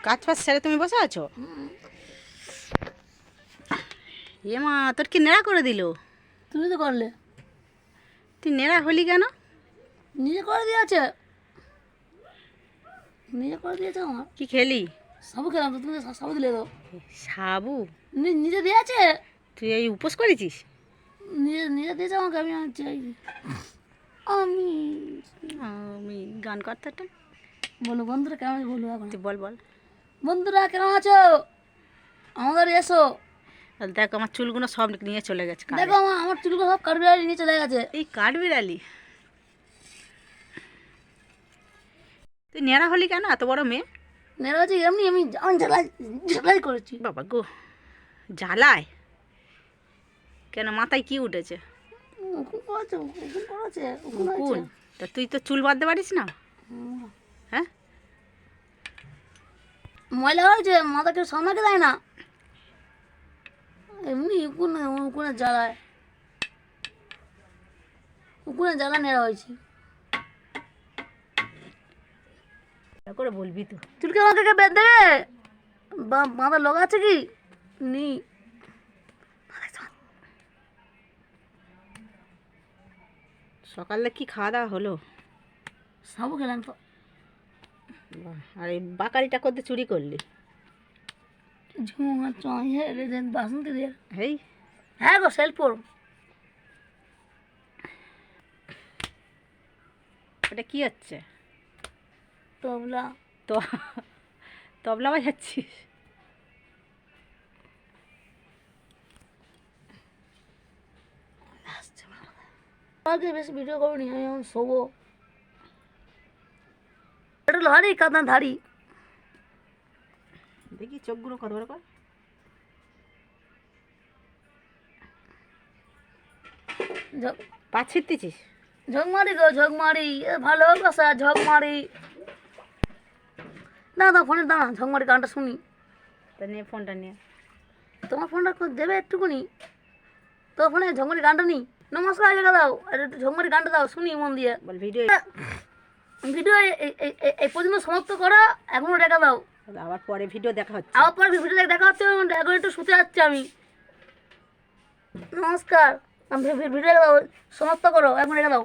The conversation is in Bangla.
কাজ ফাজ সেরে তুমি বসে আছো? এ মা, তোর কি নেড়া করে দিল? তুমি তো করলে। তুই নেড়া হলি কেন? নিজে করে দিয়েছে, নিজে করে দিয়েছে আমার। কি খেলি? সাবু খেলাম তো, তুমি সাবু দিলে তো। সাবু? নিজে দিয়েছে। তুই এই উপোস করেছিস? নিজে নিজে দিয়েছে আমাকে, আমি চাই। আমি আমি গান করতে একটা বলো বন্ধুরা কেমন আছে বলো এখন। তুই বল বল। বন্ধুরা কেমন আছো, আমাদের এসো। আর দেখ আমার চুলগুলো সব নিয়ে চলে গেছে কারে। দেখো আমার চুলগুলো সব কাঠবিড়ালি নিয়ে চলে গেছে। এই কাঠবিড়ালি? তুই নেড়া হলি কেন, এত বড় মেয়ে? নেড়া হচ্ছে এমনি, আমি ঝালাই ঝালাই করেছি। বাবা গো, জ্বালায় কেন? মাথায় কি উঠেছে? উকুন করেছে, উকুন করেছে, উকুন উকুন? হয়েছে। তা তুই তো চুল বাঁধতে পারিস না? হ্যাঁ, ময়লা হয়েছে, মাথা কেউ সামলাকে দেয় না, এমনি উকুনে উকুনে জ্বালায়, উকুনে জ্বালা নেড়া হয়েছে। করে বলবি তো। চুলকে আমাকে কে বেঁধে দেবে? মাথা লগা আছে কি? নি সকালে কি খাওয়া দাওয়া হলো? সাবু খেলাম তো। বাহ, আর এই বাকারিটা করতে চুরি করলি? ঝুমা চয়ে বাসন্তী দিয়ে। হেই, হ্যাঁ গো, সেলফোর। এটা কি হচ্ছে? তবলা। তো তবলা বাজাচ্ছিস? আমাকে বেশি ভিডিও করুনি, আমি এখন শোবো। এটা লহারি কাঁদা ধারি। দেখি চোখগুলো কত বড় কর। পা ছিটতেছিস? ঝকমারি গো ঝকমারি, ভালোবাসা ঝকমারি। দাদা ফোনের দাঁড়া, ঝকমারি গানটা শুনি। তা নিয়ে ফোনটা নিয়ে। তোমার ফোনটা দেবে একটুকুনি, তোর ফোনে ঝকমারি গানটা নি। নমস্কার জায়গা দাও, আর একটু ঝকমারি গানটা দাও শুনি মন দিয়ে। বল ভিডিও। ভিডিও এই পর্যন্ত সমাপ্ত করো, এখনো দেখা দাও। আবার পরে ভিডিও দেখা হচ্ছে। আবার পরে ভিডিও দেখা হচ্ছে, এখন একটু শুতে যাচ্ছি আমি। নমস্কার, ভিডিও সমাপ্ত করো, এখন রেখে দাও।